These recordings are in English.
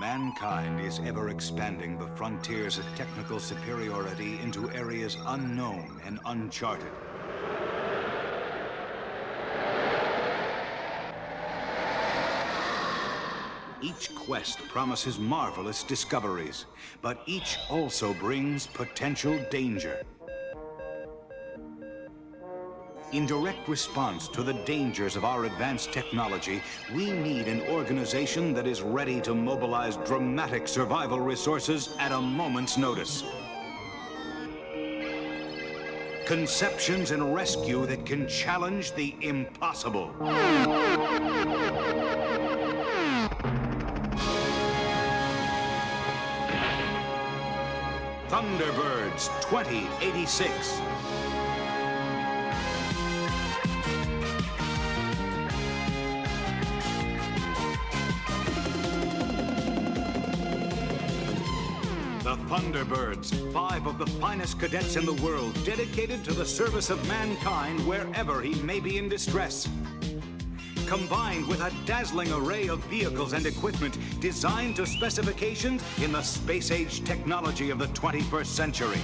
Mankind is ever expanding the frontiers of technical superiority into areas unknown and uncharted. Each quest promises marvelous discoveries, but each also brings potential danger. In direct response to the dangers of our advanced technology, we need an organization that is ready to mobilize dramatic survival resources at a moment's notice. Conceptions and rescue that can challenge the impossible. Thunderbirds 2086. The Thunderbirds, 5 of the finest cadets in the world, dedicated to the service of mankind wherever he may be in distress. Combined with a dazzling array of vehicles and equipment designed to specifications in the space-age technology of the 21st century.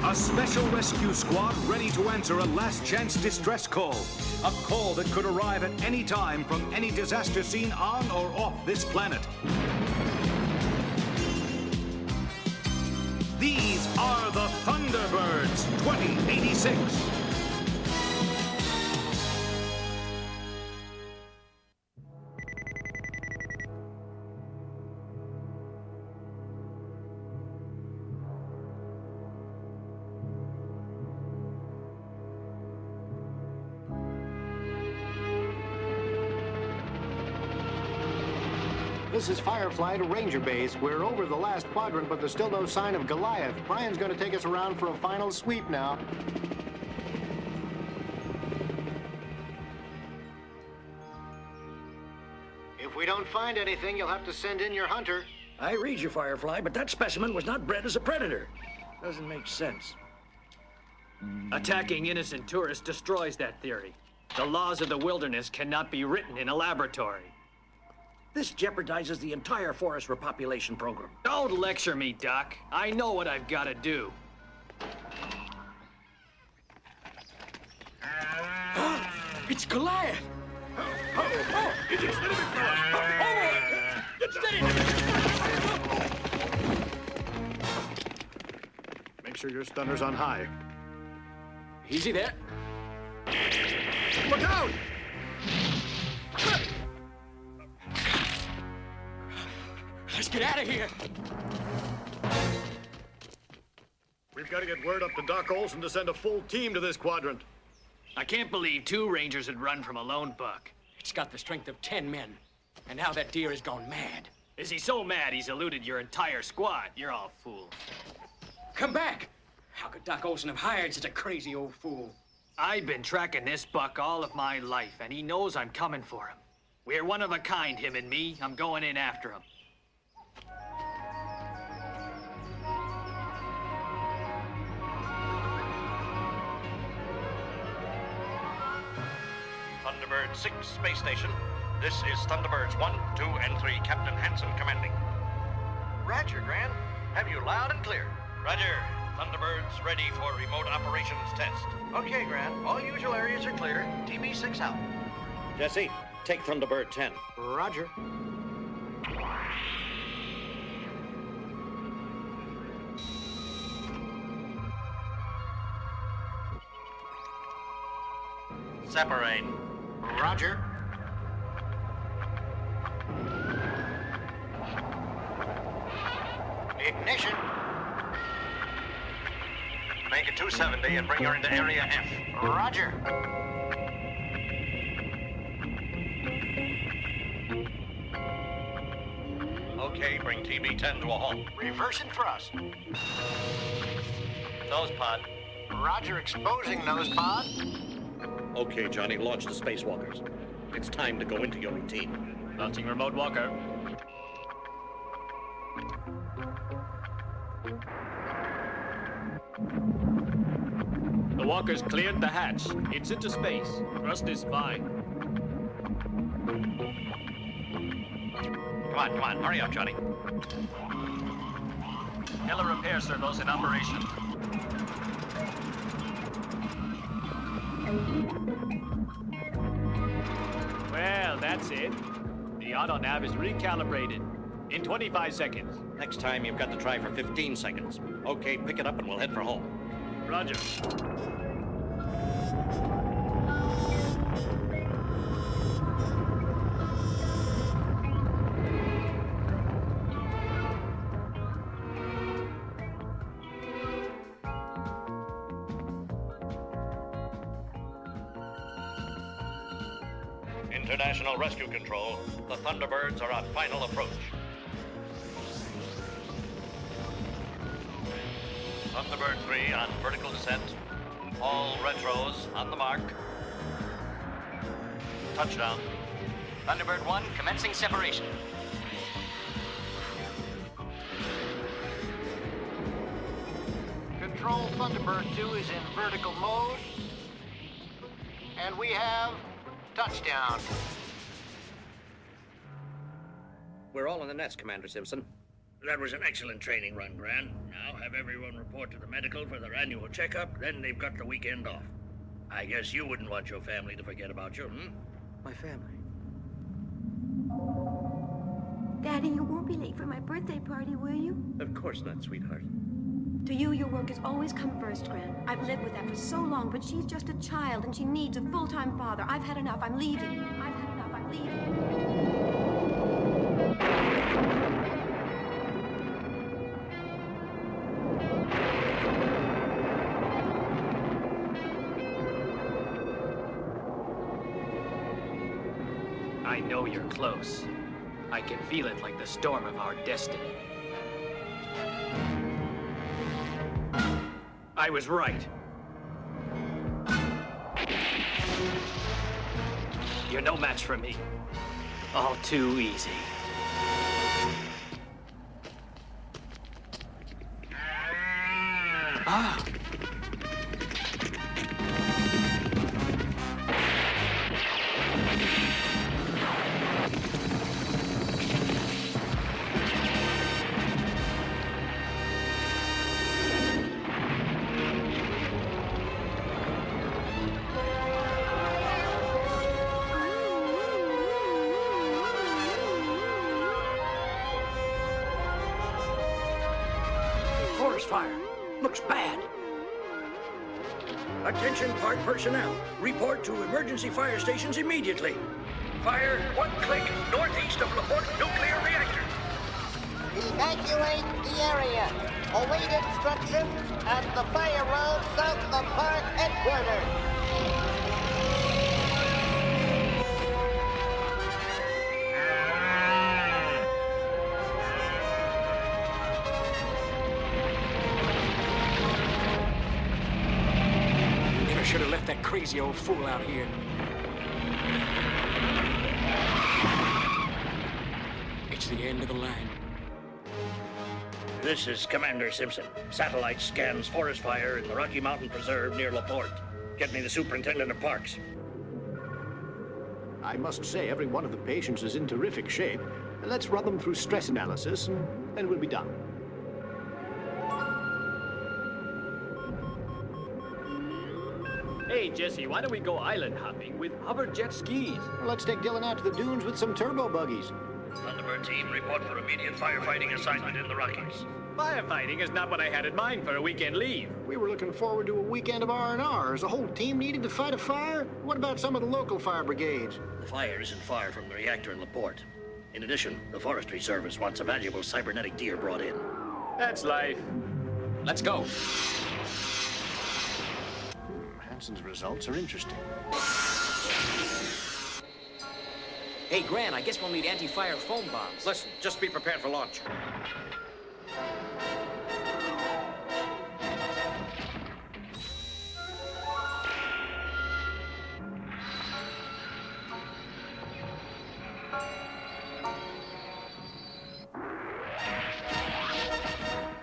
A special rescue squad ready to answer a last-chance distress call. A call that could arrive at any time from any disaster scene on or off this planet. These are the Thunderbirds 2086. This is Firefly to Ranger Base. We're over the last quadrant, but there's still no sign of Goliath. Brian's going to take us around for a final sweep now. If we don't find anything, you'll have to send in your hunter. I read you, Firefly, but that specimen was not bred as a predator. Doesn't make sense. Attacking innocent tourists destroys that theory. The laws of the wilderness cannot be written in a laboratory. This jeopardizes the entire forest repopulation program. Don't lecture me, Doc. I know what I've got to do. It's Goliath! Get steady! Make sure your stunner's on high. Easy there. Look out! Let's get out of here. We've got to get word up to Doc Olson to send a full team to this quadrant. I can't believe 2 Rangers would run from a lone buck. It's got the strength of 10 men. And now that deer has gone mad. Is he so mad he's eluded your entire squad? You're all fools. Come back! How could Doc Olson have hired such a crazy old fool? I've been tracking this buck all of my life, and he knows I'm coming for him. We're one of a kind, him and me. I'm going in after him. Thunderbird 6 Space Station. This is Thunderbirds 1, 2, and 3, Captain Hansen commanding. Roger, Grant. Have you loud and clear? Roger. Thunderbirds ready for remote operations test. Okay, Grant. All usual areas are clear. TB6 out. Jesse, take Thunderbird 10. Roger. Separate. Roger. Ignition. Make it 270 and bring her into Area F. Roger. Okay, bring TB10 to a halt. Reversing thrust. Nose pod. Roger, exposing nose pod. Okay, Johnny, launch the spacewalkers. It's time to go into your routine. Launching remote walker. The walker's cleared the hatch. It's into space. Thrust is fine. Come come on. Hurry up, Johnny. Killer repair circles in operation. Well, that's it. The auto-nav is recalibrated in 25 seconds. Next time, you've got to try for 15 seconds. Okay, pick it up and we'll head for home. Roger. International Rescue Control, the Thunderbirds are on final approach. Thunderbird 3 on vertical descent. All retros on the mark. Touchdown. Thunderbird 1 commencing separation. Control Thunderbird 2 is in vertical mode. And we have touchdown. We're all in the nest, Commander Simpson. That was an excellent training run, Gran. Now have everyone report to the medical for their annual checkup, then they've got the weekend off. I guess you wouldn't want your family to forget about you, hmm? My family. Daddy, you won't be late for my birthday party, will you? Of course not, sweetheart. To you, your work has always come first, Gran. I've lived with that for so long, but she's just a child and she needs a full-time father. I've had enough. I'm leaving. I've had enough. I'm leaving. I know you're close. I can feel it like the storm of our destiny. I was right. You're no match for me. All too easy. Ah! Forest fire. Looks bad. Attention park personnel. Report to emergency fire stations immediately. Fire 1 click northeast of LaPorte Nuclear Reactor. Evacuate the area. Await instructions at the fire road south of park headquarters. Never should have left that crazy old fool out here. It's the end of the line. This is Commander Simpson. Satellite scans forest fire in the Rocky Mountain Preserve near LaPorte. Get me the superintendent of parks. I must say, every one of the patients is in terrific shape. Let's run them through stress analysis, and then we'll be done. Hey, Jesse, why don't we go island hopping with hover jet skis? Well, let's take Dylan out to the dunes with some turbo buggies. Thunderbird team, report for immediate firefighting assignment in the Rockies. Firefighting is not what I had in mind for a weekend leave. We were looking forward to a weekend of R&R. Is the whole team needed to fight a fire? What about some of the local fire brigades? The fire isn't far from the reactor in LaPorte. In addition, the Forestry Service wants a valuable cybernetic deer brought in. That's life. Let's go. Hanson's results are interesting. Hey, Gran, I guess we'll need anti-fire foam bombs. Listen, just be prepared for launch.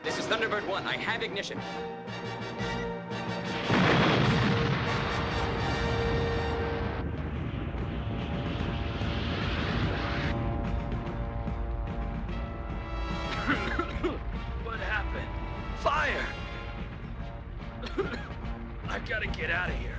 This is Thunderbird 1. I have ignition. fire! I've got to get out of here.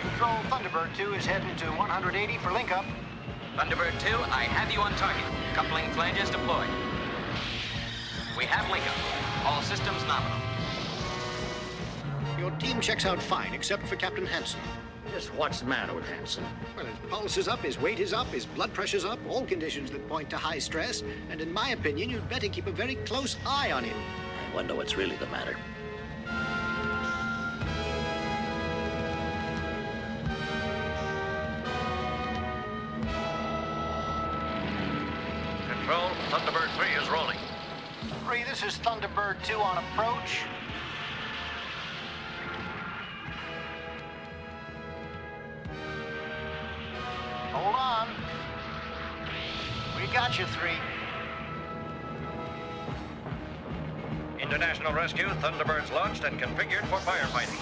Control, Thunderbird 2 is heading to 180 for link-up. Thunderbird 2, I have you on target. Coupling flanges deployed. We have link-up. All systems nominal. Your team checks out fine, except for Captain Hansen. Just what's the matter with Hansen? Well, his pulse is up, his weight is up, his blood pressure's up, all conditions that point to high stress. And in my opinion, you'd better keep a very close eye on him. I wonder what's really the matter. Control, Thunderbird 3 is rolling. 3, this is Thunderbird 2 on approach. Hold on. We got you, 3. International Rescue, Thunderbirds launched and configured for firefighting.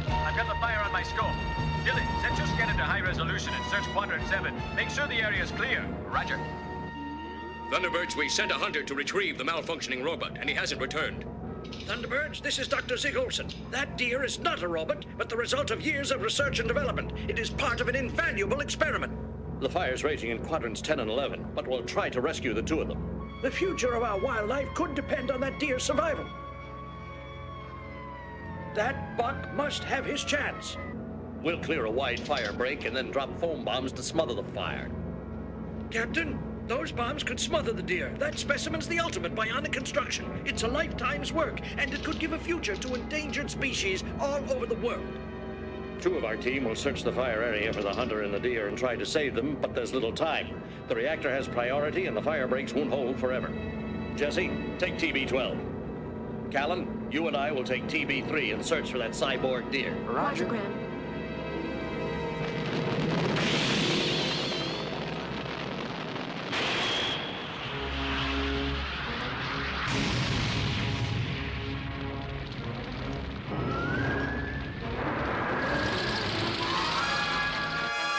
I've got the fire on my scope. Dylan, set your scanner to high resolution and search Quadrant 7. Make sure the area is clear. Roger. Thunderbirds, we sent a hunter to retrieve the malfunctioning robot, and he hasn't returned. Thunderbirds, this is Dr. Zig Olsen. That deer is not a robot, but the result of years of research and development. It is part of an invaluable experiment. The fire's raging in quadrants 10 and 11, but we'll try to rescue the 2 of them. The future of our wildlife could depend on that deer's survival. That buck must have his chance. We'll clear a wide fire break and then drop foam bombs to smother the fire. Captain, those bombs could smother the deer. That specimen's the ultimate bionic construction. It's a lifetime's work, and it could give a future to endangered species all over the world. 2 of our team will search the fire area for the hunter and the deer and try to save them, but there's little time. The reactor has priority, and the fire breaks won't hold forever. Jesse, take TB-12. Callan, you and I will take TB-3 and search for that cyborg deer. Roger, Graham.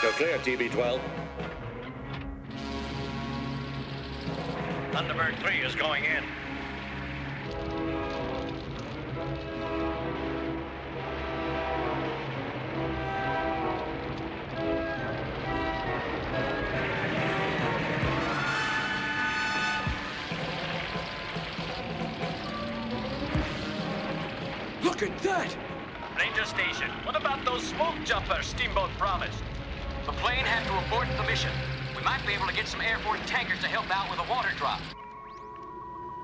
You're clear, TB-12. Thunderbird 3 is going in. Look at that! Ranger Station, what about those smoke jumpers Steamboat promised? The plane had to abort the mission. We might be able to get some airborne tankers to help out with a water drop.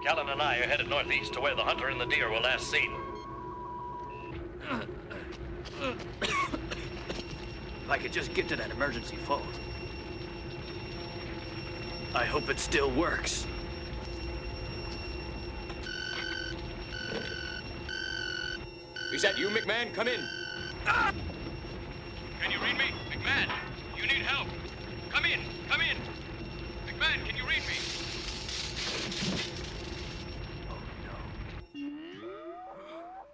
Callan and I are headed northeast to where the hunter and the deer were last seen. If I could just get to that emergency phone. I hope it still works. Is that you, McMahon? Come in. Ah! Can you read me? McMahon, you need help. Come in, come in. McMahon, can you read me? Oh, no.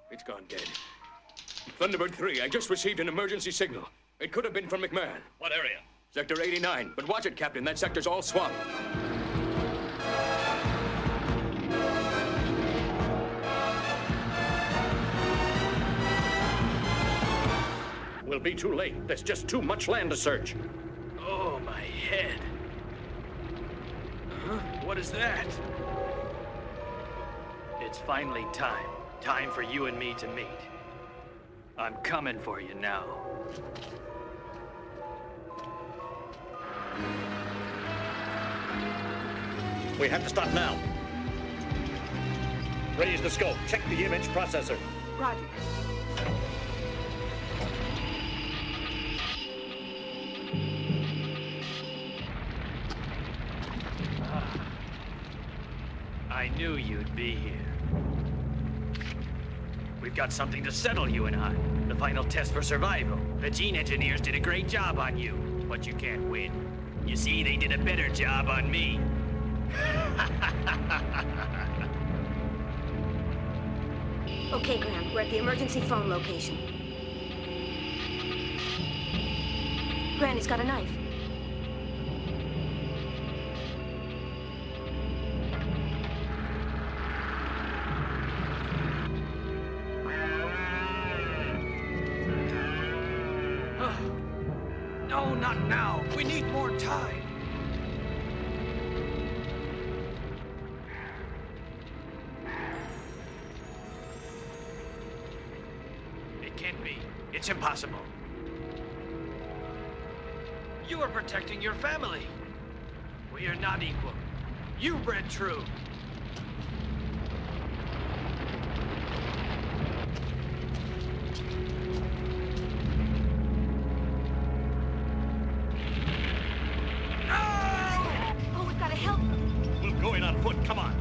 It's gone dead. Thunderbird 3, I just received an emergency signal. It could have been from McMahon. What area? Sector 89. But watch it, Captain. That sector's all swamped. We'll be too late. There's just too much land to search. Oh, my head. Huh? What is that? It's finally time. Time for you and me to meet. I'm coming for you now. We have to stop now. Raise the scope. Check the image processor. Roger. I knew you'd be here. We've got something to settle, you and I. The final test for survival. The gene engineers did a great job on you, but you can't win. You see, they did a better job on me. Okay, Graham, we're at the emergency phone location. Granny's got a knife. No, not now. We need more time. It can't be. It's impossible. You are protecting your family. We are not equal. You bred true. Oh, we've got to help them. We'll go in on foot. Come on.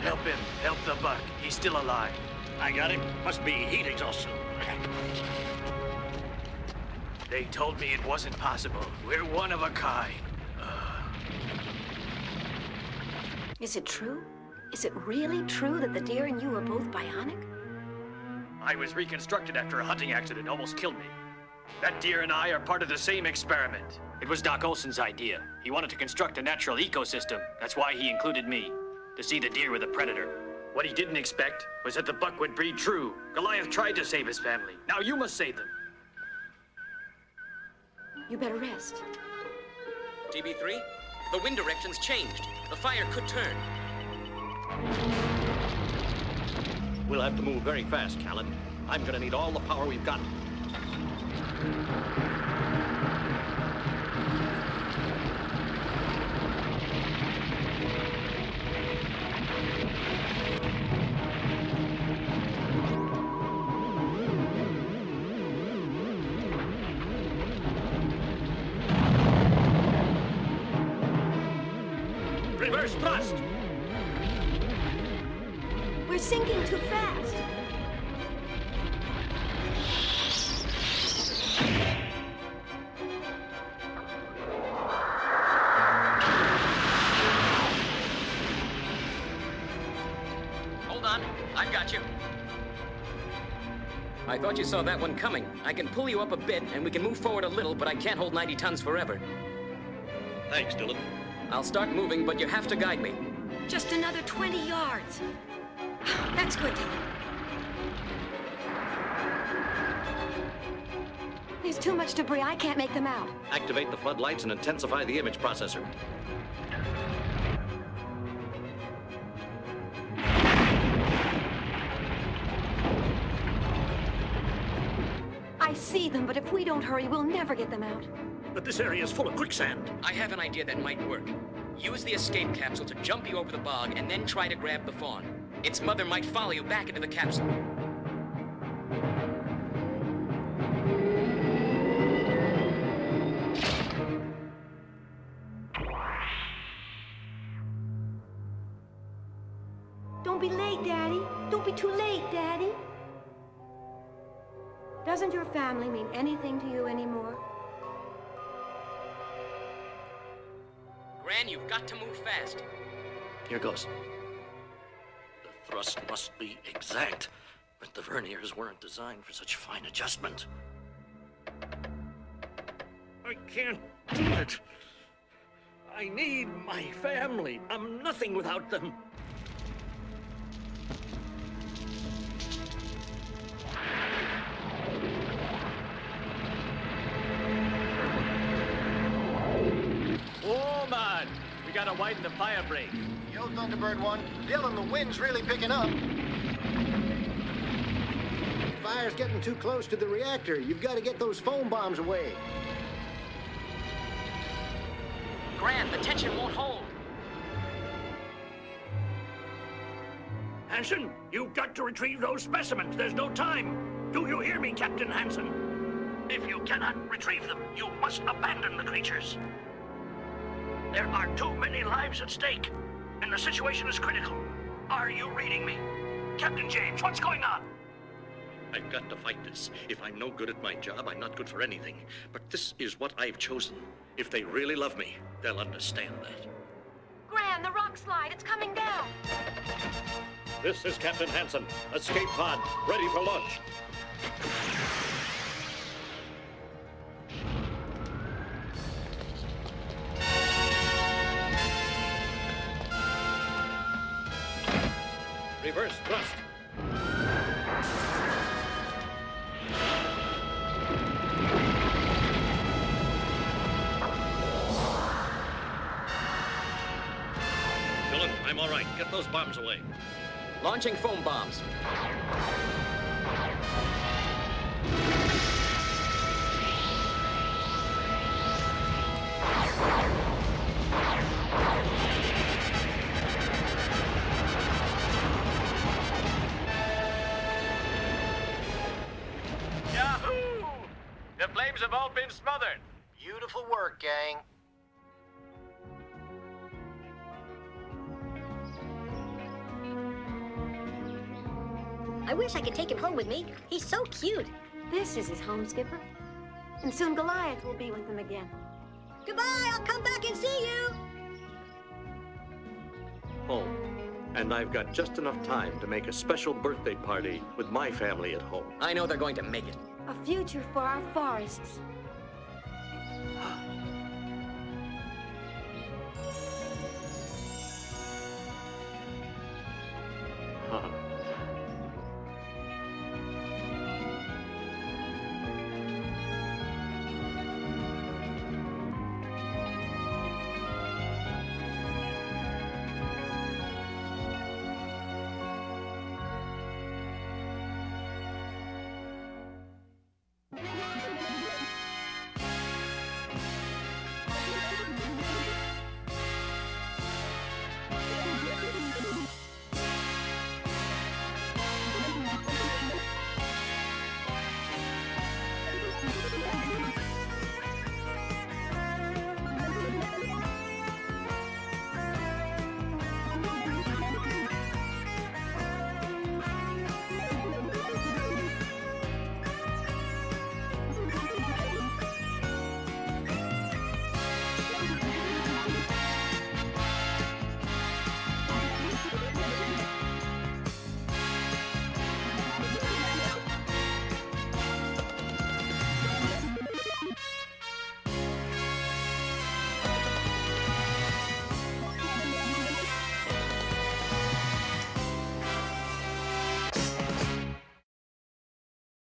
Help him. Help the buck. He's still alive. I got him. Must be heat exhaustion. They told me it wasn't possible. We're one of a kind. Is it true? Is it really true that the deer and you are both bionic? I was reconstructed after a hunting accident almost killed me. That deer and I are part of the same experiment. It was Doc Olson's idea. He wanted to construct a natural ecosystem. That's why he included me, to see the deer with a predator. What he didn't expect was that the buck would breed true. Goliath tried to save his family. Now you must save them. You better rest. TB3, the wind direction's changed. The fire could turn. We'll have to move very fast, Callan. I'm gonna need all the power we've got. Reverse thrust! We're sinking too fast. Hold on. I've got you. I thought you saw that one coming. I can pull you up a bit, and we can move forward a little, but I can't hold 90 tons forever. Thanks, Dylan. I'll start moving, but you have to guide me. Just another 20 yards. That's good, Tom. There's too much debris. I can't make them out. Activate the floodlights and intensify the image processor. I see them, but if we don't hurry, we'll never get them out. But this area is full of quicksand. I have an idea that might work. Use the escape capsule to jump you over the bog and then try to grab the fawn. Its mother might follow you back into the capsule. Don't be late, Daddy. Don't be too late, Daddy. Doesn't your family mean anything to you anymore? Gran, you've got to move fast. Here goes. The thrust must be exact, but the verniers weren't designed for such fine adjustment. I can't do it. I need my family. I'm nothing without them. Oh, man! We gotta widen the fire break. Yo, Thunderbird 1. Dylan, the wind's really picking up. Fire's getting too close to the reactor. You've got to get those foam bombs away. Gran, the tension won't hold. Hansen, you've got to retrieve those specimens. There's no time. Do you hear me, Captain Hansen? If you cannot retrieve them, you must abandon the creatures. There are too many lives at stake, and the situation is critical. Are you reading me? Captain James, what's going on? I've got to fight this. If I'm no good at my job, I'm not good for anything. But this is what I've chosen. If they really love me, they'll understand that. Gran, the rock slide, it's coming down. This is Captain Hansen. Escape pod, ready for launch. Reverse thrust. Dylan, I'm all right. Get those bombs away. Launching foam bombs. Yahoo! The flames have all been smothered. Beautiful work, gang. I wish I could take him home with me. He's so cute. This is his home, Skipper. And soon Goliath will be with him again. Goodbye, I'll come back and see you. Home. And I've got just enough time to make a special birthday party with my family at home. I know they're going to make it. A future for our forests. Huh.